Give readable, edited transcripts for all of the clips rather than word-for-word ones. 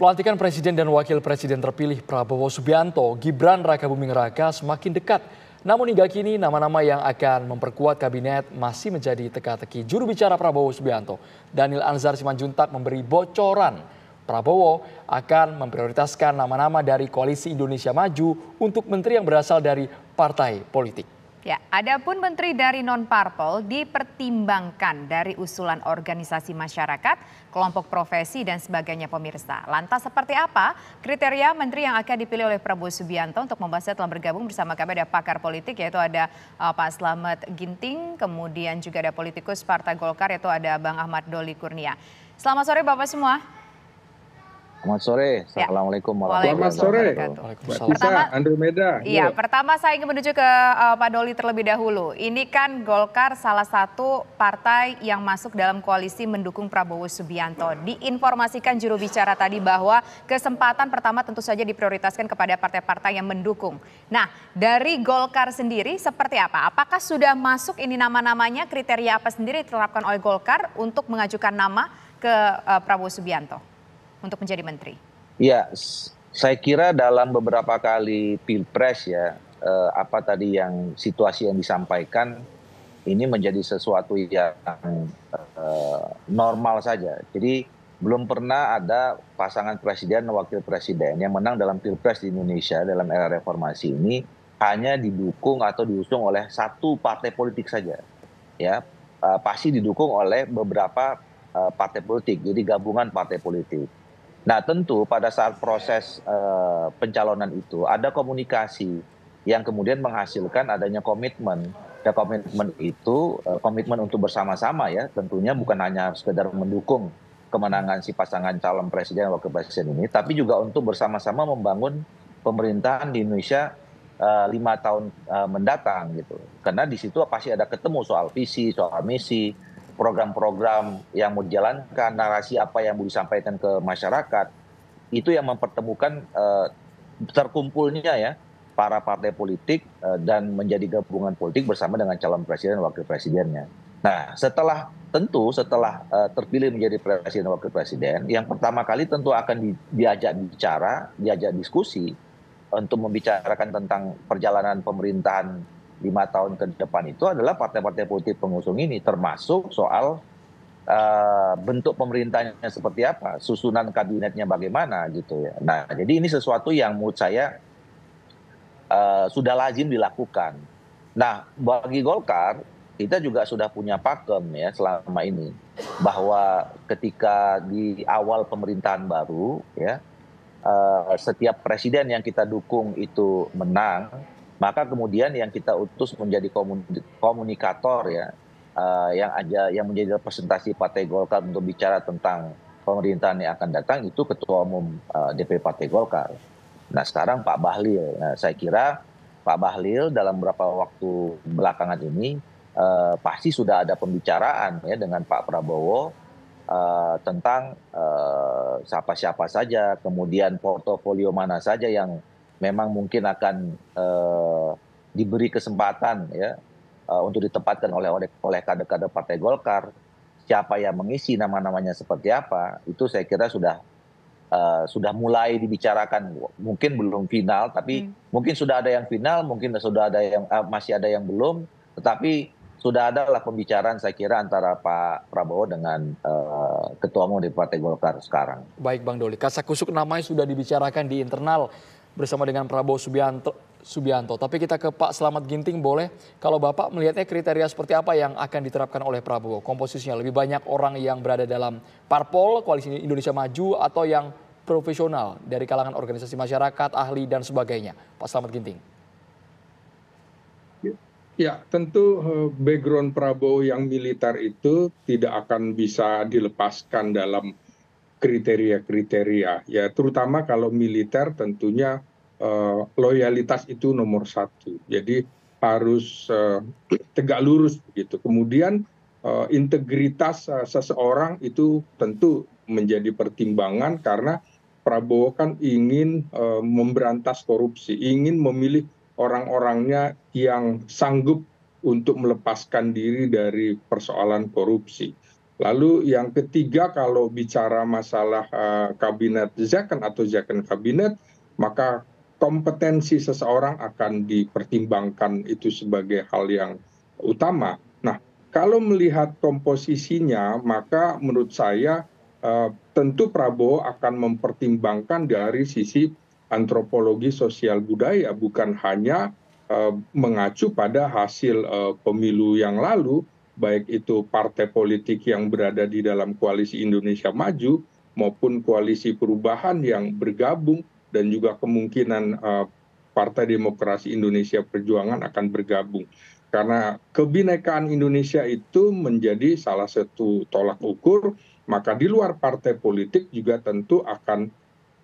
Pelantikan Presiden dan Wakil Presiden terpilih Prabowo Subianto, Gibran Rakabuming Raka semakin dekat. Namun hingga kini nama-nama yang akan memperkuat kabinet masih menjadi teka-teki. Juru bicara Prabowo Subianto, Daniel Anzar Simanjuntak memberi bocoran. Prabowo akan memprioritaskan nama-nama dari Koalisi Indonesia Maju untuk menteri yang berasal dari partai politik. Ya, adapun menteri dari non-parpol dipertimbangkan dari usulan organisasi masyarakat, kelompok profesi dan sebagainya pemirsa. Lantas seperti apa kriteria menteri yang akan dipilih oleh Prabowo Subianto? Untuk membahasnya telah bergabung bersama kami ada pakar politik yaitu ada Pak Slamet Ginting, kemudian juga ada politikus Partai Golkar yaitu ada Bang Ahmad Doli Kurnia. Selamat sore Bapak semua. Selamat sore, Assalamualaikum warahmatullahi wabarakatuh. Pertama, Andromeda. Iya, pertama saya ingin menuju ke Pak Doli terlebih dahulu. Ini kan Golkar salah satu partai yang masuk dalam koalisi mendukung Prabowo Subianto. Diinformasikan juru bicara tadi bahwa kesempatan pertama tentu saja diprioritaskan kepada partai-partai yang mendukung. Nah, dari Golkar sendiri seperti apa? Apakah sudah masuk ini nama-namanya, kriteria apa sendiri diterapkan oleh Golkar untuk mengajukan nama ke Prabowo Subianto untuk menjadi menteri? Ya, saya kira dalam beberapa kali pilpres ya, apa tadi yang situasi yang disampaikan ini menjadi sesuatu yang normal saja. Jadi belum pernah ada pasangan presiden dan wakil presiden yang menang dalam pilpres di Indonesia dalam era reformasi ini hanya didukung atau diusung oleh satu partai politik saja. Ya, pasti didukung oleh beberapa partai politik, jadi gabungan partai politik. Nah tentu pada saat proses pencalonan itu ada komunikasi yang kemudian menghasilkan adanya komitmen. Dan komitmen itu komitmen untuk bersama-sama ya, tentunya bukan hanya sekedar mendukung kemenangan si pasangan calon presiden dan wakil presiden ini, tapi juga untuk bersama-sama membangun pemerintahan di Indonesia 5 tahun mendatang gitu. Karena di situ pasti ada ketemu soal visi, soal misi, program-program yang mau dijalankan, narasi apa yang mau disampaikan ke masyarakat, itu yang mempertemukan terkumpulnya ya para partai politik dan menjadi gabungan politik bersama dengan calon presiden dan wakil presidennya. Nah setelah terpilih menjadi presiden dan wakil presiden, yang pertama kali tentu akan diajak bicara, diajak diskusi untuk membicarakan tentang perjalanan pemerintahan 5 tahun ke depan itu adalah partai-partai politik pengusung ini, termasuk soal bentuk pemerintahnya seperti apa, susunan kabinetnya bagaimana gitu ya. Nah jadi ini sesuatu yang menurut saya sudah lazim dilakukan. Nah bagi Golkar kita juga sudah punya pakem ya selama ini, bahwa ketika di awal pemerintahan baru ya, setiap presiden yang kita dukung itu menang, maka kemudian yang kita utus menjadi komunikator ya, yang menjadi representasi Partai Golkar untuk bicara tentang pemerintahan yang akan datang itu Ketua Umum DPP Partai Golkar. Nah sekarang Pak Bahlil. Nah, saya kira Pak Bahlil dalam beberapa waktu belakangan ini pasti sudah ada pembicaraan ya dengan Pak Prabowo tentang siapa-siapa saja, kemudian portofolio mana saja yang memang mungkin akan diberi kesempatan ya untuk ditempatkan oleh kader-kader Partai Golkar. Siapa yang mengisi nama-namanya seperti apa, itu saya kira sudah mulai dibicarakan. Mungkin belum final, tapi mungkin sudah ada yang final, mungkin sudah ada yang masih ada yang belum, tetapi sudah ada lah pembicaraan saya kira antara Pak Prabowo dengan Ketua Umum di Partai Golkar sekarang. Baik Bang Doli, kasakusuk namanya sudah dibicarakan di internal bersama dengan Prabowo Subianto. Tapi kita ke Pak Slamet Ginting boleh, kalau Bapak melihatnya kriteria seperti apa yang akan diterapkan oleh Prabowo? Komposisinya lebih banyak orang yang berada dalam parpol, Koalisi Indonesia Maju, atau yang profesional dari kalangan organisasi masyarakat, ahli dan sebagainya? Pak Slamet Ginting. Ya, tentu background Prabowo yang militer itu tidak akan bisa dilepaskan dalam kriteria-kriteria. Ya, terutama kalau militer tentunya loyalitas itu nomor satu. Jadi harus tegak lurus begitu. Kemudian integritas seseorang itu tentu menjadi pertimbangan karena Prabowo kan ingin memberantas korupsi, ingin memilih orang-orangnya yang sanggup untuk melepaskan diri dari persoalan korupsi. Lalu yang ketiga, kalau bicara masalah kabinet second atau second kabinet, maka kompetensi seseorang akan dipertimbangkan itu sebagai hal yang utama. Nah, kalau melihat komposisinya, maka menurut saya tentu Prabowo akan mempertimbangkan dari sisi antropologi sosial budaya, bukan hanya mengacu pada hasil pemilu yang lalu, baik itu partai politik yang berada di dalam koalisi Indonesia Maju maupun koalisi perubahan yang bergabung, dan juga kemungkinan Partai Demokrasi Indonesia Perjuangan akan bergabung. Karena kebinekaan Indonesia itu menjadi salah satu tolak ukur, maka di luar partai politik juga tentu akan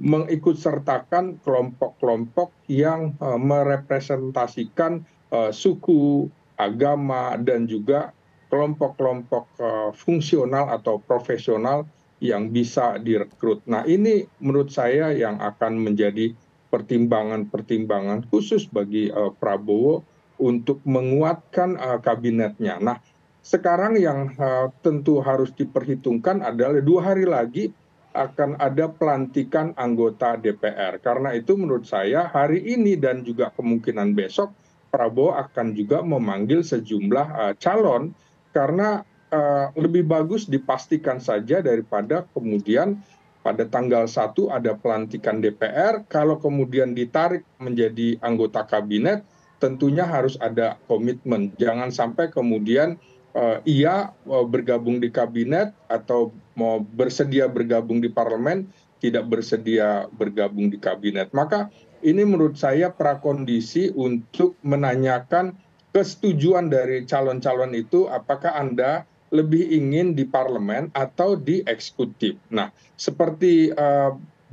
mengikutsertakan kelompok-kelompok yang merepresentasikan suku, agama, dan juga kelompok-kelompok fungsional atau profesional yang bisa direkrut. Nah, ini menurut saya yang akan menjadi pertimbangan-pertimbangan khusus bagi Prabowo untuk menguatkan kabinetnya. Nah, sekarang yang tentu harus diperhitungkan adalah 2 hari lagi akan ada pelantikan anggota DPR. Karena itu menurut saya hari ini dan juga kemungkinan besok Prabowo akan juga memanggil sejumlah calon, karena lebih bagus dipastikan saja daripada kemudian pada tanggal 1 ada pelantikan DPR, kalau kemudian ditarik menjadi anggota kabinet, tentunya harus ada komitmen. Jangan sampai kemudian ia bergabung di kabinet atau mau bersedia bergabung di parlemen, tidak bersedia bergabung di kabinet. Maka ini menurut saya prakondisi untuk menanyakan kesetujuan dari calon-calon itu, apakah Anda lebih ingin di parlemen atau di eksekutif. Nah, seperti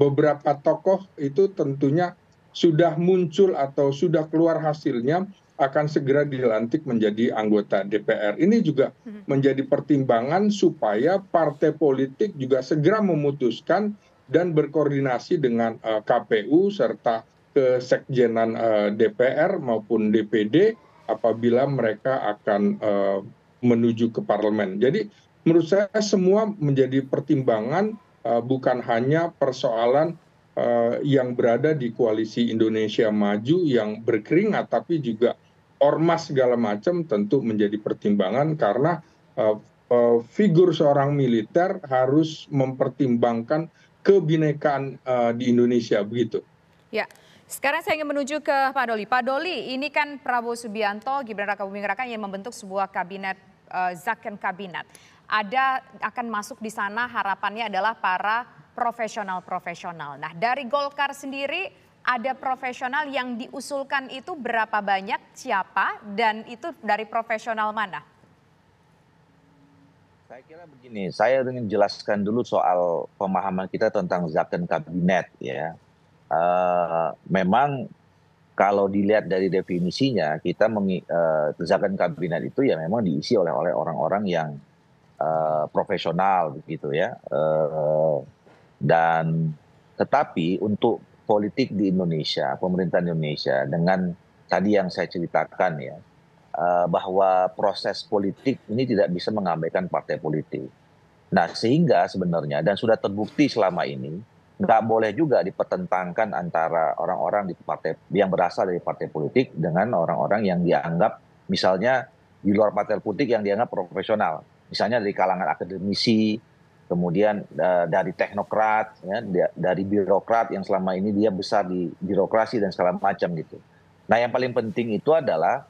beberapa tokoh itu tentunya sudah muncul atau sudah keluar hasilnya akan segera dilantik menjadi anggota DPR. Ini juga menjadi pertimbangan supaya partai politik juga segera memutuskan dan berkoordinasi dengan KPU serta kesekjenan DPR maupun DPD apabila mereka akan menuju ke parlemen. Jadi menurut saya semua menjadi pertimbangan, bukan hanya persoalan yang berada di koalisi Indonesia Maju yang berkeringat, tapi juga ormas segala macam tentu menjadi pertimbangan, karena figur seorang militer harus mempertimbangkan kebinekaan di Indonesia, begitu. Ya, sekarang saya ingin menuju ke Pak Doli. Pak Doli, ini kan Prabowo Subianto, Gibran Rakabuming Raka yang membentuk sebuah kabinet, Second Kabinet. Akan masuk di sana, harapannya adalah para profesional-profesional. Nah, dari Golkar sendiri ada profesional yang diusulkan itu berapa banyak, siapa, dan itu dari profesional mana? Saya kira begini, saya ingin jelaskan dulu soal pemahaman kita tentang Second Kabinet ya. Memang kalau dilihat dari definisinya, kita Second Kabinet itu ya memang diisi oleh orang-orang yang profesional begitu ya. Dan tetapi untuk politik di Indonesia, pemerintahan Indonesia dengan tadi yang saya ceritakan ya, bahwa proses politik ini tidak bisa mengabaikan partai politik. Nah, sehingga sebenarnya dan sudah terbukti selama ini nggak boleh juga dipertentangkan antara orang-orang di partai yang berasal dari partai politik dengan orang-orang yang dianggap misalnya di luar partai politik yang dianggap profesional, misalnya dari kalangan akademisi, kemudian dari teknokrat, ya, dari birokrat yang selama ini dia besar di birokrasi dan segala macam gitu. Nah, yang paling penting itu adalah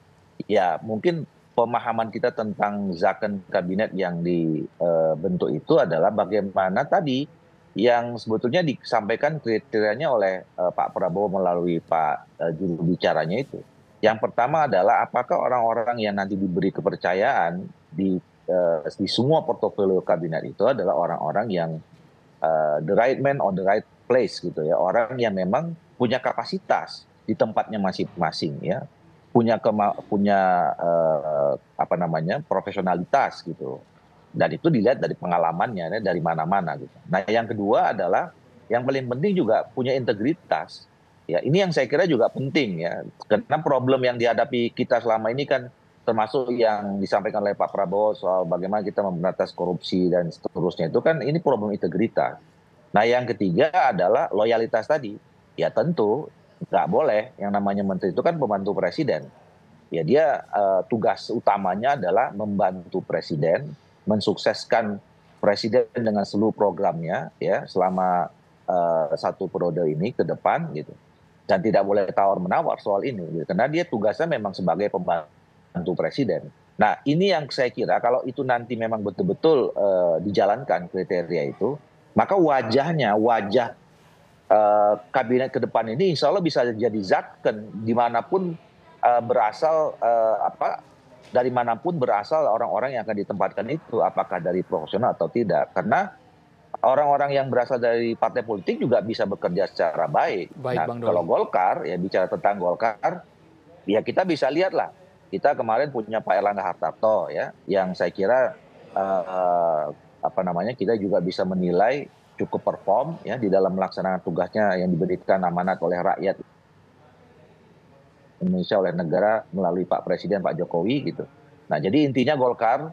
ya mungkin pemahaman kita tentang Second Kabinet yang dibentuk itu adalah bagaimana tadi yang sebetulnya disampaikan kriterianya oleh Pak Prabowo melalui Pak juru bicaranya itu. Yang pertama adalah apakah orang-orang yang nanti diberi kepercayaan di semua portofolio kabinet itu adalah orang-orang yang the right man on the right place gitu ya, orang yang memang punya kapasitas di tempatnya masing-masing ya, punya profesionalitas gitu, dan itu dilihat dari pengalamannya ya, dari mana-mana gitu. Nah, yang kedua adalah yang paling penting juga punya integritas ya, ini yang saya kira juga penting ya, karena problem yang dihadapi kita selama ini kan termasuk yang disampaikan oleh Pak Prabowo soal bagaimana kita memberantas korupsi dan seterusnya itu kan ini problem integritas. Nah yang ketiga adalah loyalitas tadi. Ya tentu nggak boleh yang namanya menteri itu kan pembantu presiden. Ya dia tugas utamanya adalah membantu presiden, mensukseskan presiden dengan seluruh programnya ya selama satu periode ini ke depan gitu. Dan tidak boleh tawar-menawar soal ini, gitu. Karena dia tugasnya memang sebagai pembantu presiden. Nah ini yang saya kira kalau itu nanti memang betul-betul dijalankan kriteria itu, maka wajah kabinet ke depan ini insya Allah bisa jadi zakon dimanapun berasal dari manapun berasal orang-orang yang akan ditempatkan itu, apakah dari profesional atau tidak. Karena orang-orang yang berasal dari partai politik juga bisa bekerja secara baik. Baik, Nah, Bang Doli. kalau Golkar, ya bicara tentang Golkar, ya kita bisa lihatlah. Kita kemarin punya Pak Erlangga Hartarto, ya, yang saya kira kita juga bisa menilai cukup perform ya di dalam melaksanakan tugasnya yang diberikan amanat oleh rakyat Indonesia, oleh negara melalui Pak Presiden Pak Jokowi gitu. Nah, jadi intinya Golkar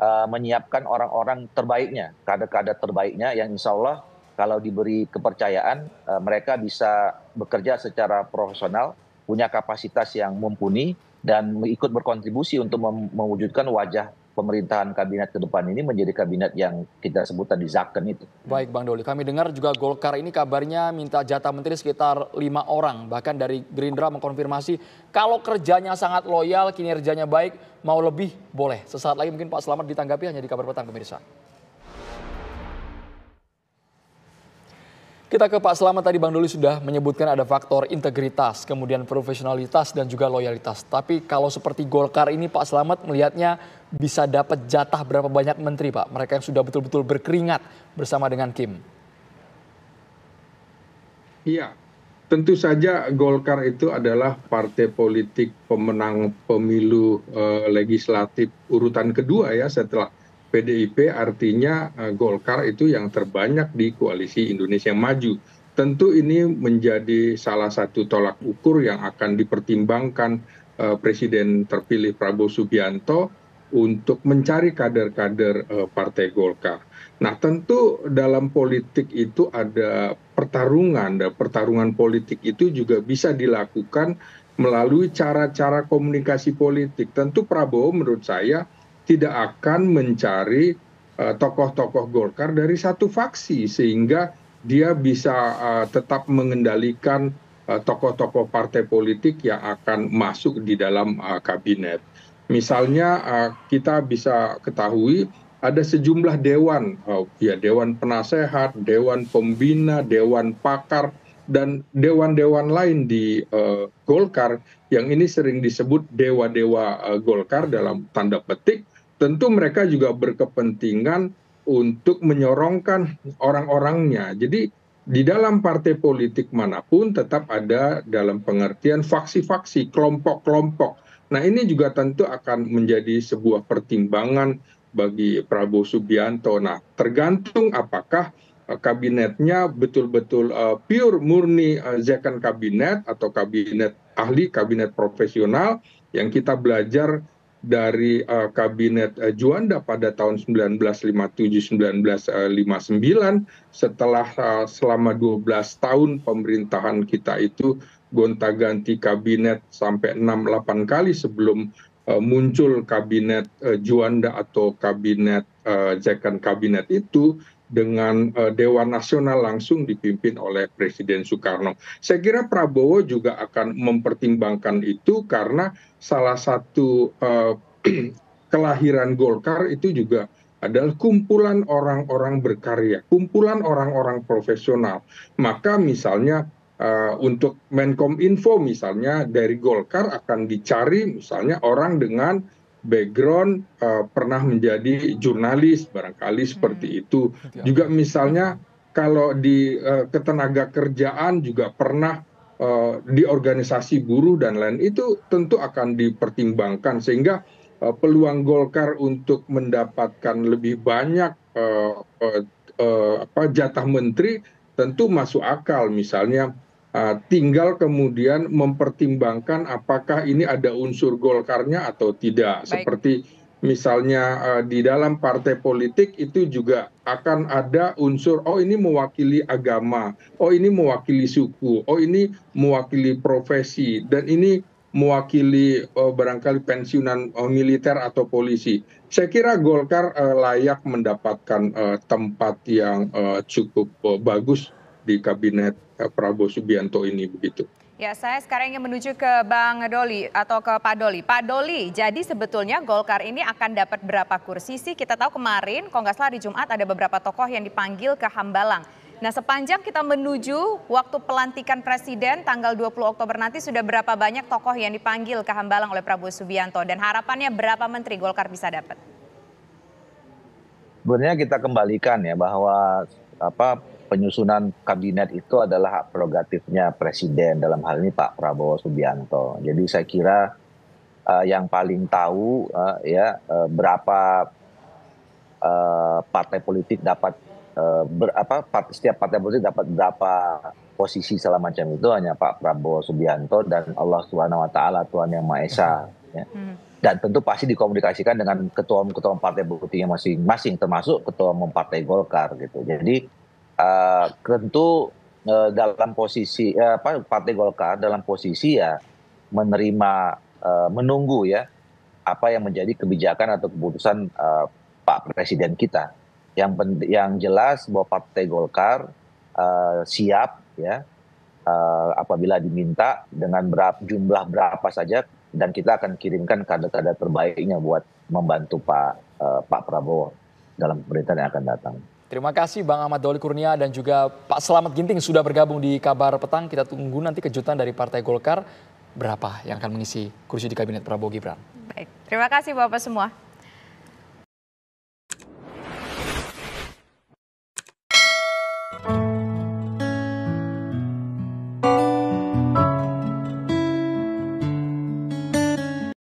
menyiapkan orang-orang terbaiknya, kader-kader terbaiknya yang insya Allah kalau diberi kepercayaan mereka bisa bekerja secara profesional, punya kapasitas yang mumpuni dan ikut berkontribusi untuk mewujudkan wajah pemerintahan kabinet ke depan ini menjadi kabinet yang kita sebut tadi zakon itu. Baik Bang Doli, kami dengar juga Golkar ini kabarnya minta jatah menteri sekitar 5 orang. Bahkan dari Gerindra mengkonfirmasi kalau kerjanya sangat loyal, kinerjanya baik, mau lebih boleh. Sesaat lagi mungkin Pak Slamet ditanggapi hanya di Kabar Petang pemirsa. Kita ke Pak Slamet, tadi Bang Doli sudah menyebutkan ada faktor integritas, kemudian profesionalitas dan juga loyalitas. Tapi kalau seperti Golkar ini Pak Slamet melihatnya bisa dapat jatah berapa banyak menteri Pak? Mereka yang sudah betul-betul berkeringat bersama dengan Kim. Iya, tentu saja Golkar itu adalah partai politik pemenang pemilu legislatif urutan kedua ya setelah PDIP, artinya Golkar itu yang terbanyak di koalisi Indonesia Maju. Tentu ini menjadi salah satu tolak ukur yang akan dipertimbangkan Presiden terpilih Prabowo Subianto untuk mencari kader-kader Partai Golkar. Nah tentu dalam politik itu ada pertarungan, dan pertarungan politik itu juga bisa dilakukan melalui cara-cara komunikasi politik. Tentu Prabowo menurut saya tidak akan mencari tokoh-tokoh Golkar dari satu faksi sehingga dia bisa tetap mengendalikan tokoh-tokoh partai politik yang akan masuk di dalam kabinet. Misalnya kita bisa ketahui ada sejumlah dewan, dewan penasehat, dewan pembina, dewan pakar, dan dewan-dewan lain di Golkar yang ini sering disebut dewa-dewa Golkar dalam tanda petik. Tentu mereka juga berkepentingan untuk menyorongkan orang-orangnya. Jadi di dalam partai politik manapun tetap ada dalam pengertian faksi-faksi, kelompok-kelompok. Nah ini juga tentu akan menjadi sebuah pertimbangan bagi Prabowo Subianto. Nah tergantung apakah kabinetnya betul-betul pure murni zakon kabinet atau kabinet ahli, kabinet profesional yang kita belajar dari kabinet Juanda pada tahun 1957-1959 setelah selama 12 tahun pemerintahan kita itu gonta-ganti kabinet sampai 6-8 kali sebelum muncul kabinet Juanda atau kabinet zakon kabinet itu dengan Dewan Nasional langsung dipimpin oleh Presiden Soekarno. Saya kira Prabowo juga akan mempertimbangkan itu karena salah satu kelahiran Golkar itu juga adalah kumpulan orang-orang berkarya, kumpulan orang-orang profesional. Maka misalnya untuk Menkominfo misalnya dari Golkar akan dicari misalnya orang dengan background pernah menjadi jurnalis barangkali seperti itu. Juga misalnya kalau di ketenaga kerjaan juga pernah di organisasi buruh dan lain itu tentu akan dipertimbangkan sehingga peluang Golkar untuk mendapatkan lebih banyak jatah menteri tentu masuk akal. Misalnya tinggal kemudian mempertimbangkan apakah ini ada unsur Golkarnya atau tidak. Baik. Seperti misalnya di dalam partai politik itu juga akan ada unsur, oh ini mewakili agama, oh ini mewakili suku, oh ini mewakili profesi, dan ini mewakili barangkali pensiunan militer atau polisi. Saya kira Golkar layak mendapatkan tempat yang cukup bagus di kabinet Prabowo Subianto ini, begitu. Ya, saya sekarang ingin menuju ke Bang Doli atau ke Pak Doli. Pak Doli, jadi sebetulnya Golkar ini akan dapat berapa kursi sih? Kita tahu kemarin, kalau nggak salah hari Jumat ada beberapa tokoh yang dipanggil ke Hambalang. Nah, sepanjang kita menuju waktu pelantikan Presiden tanggal 20 Oktober nanti, sudah berapa banyak tokoh yang dipanggil ke Hambalang oleh Prabowo Subianto? Dan harapannya berapa menteri Golkar bisa dapat? Sebenarnya kita kembalikan ya bahwa penyusunan kabinet itu adalah hak prerogatifnya Presiden, dalam hal ini Pak Prabowo Subianto. Jadi saya kira yang paling tahu berapa partai politik dapat setiap partai politik dapat berapa posisi segala macam itu hanya Pak Prabowo Subianto dan Allah Subhanahu Wa Taala, Tuhan Yang Maha Esa. Ya. Dan tentu pasti dikomunikasikan dengan ketua-ketua partai politiknya masing-masing, termasuk ketua umum Partai Golkar gitu. Jadi tentu dalam posisi Partai Golkar dalam posisi ya menerima menunggu ya apa yang menjadi kebijakan atau keputusan Pak Presiden kita. Yang jelas bahwa Partai Golkar siap ya apabila diminta dengan jumlah berapa saja, dan kita akan kirimkan kader-kader terbaiknya buat membantu Pak Prabowo dalam pemerintahan yang akan datang. Terima kasih Bang Ahmad Doli Kurnia dan juga Pak Selamat Ginting sudah bergabung di Kabar Petang. Kita tunggu nanti kejutan dari Partai Golkar berapa yang akan mengisi kursi di Kabinet Prabowo Gibran. Baik, terima kasih Bapak semua.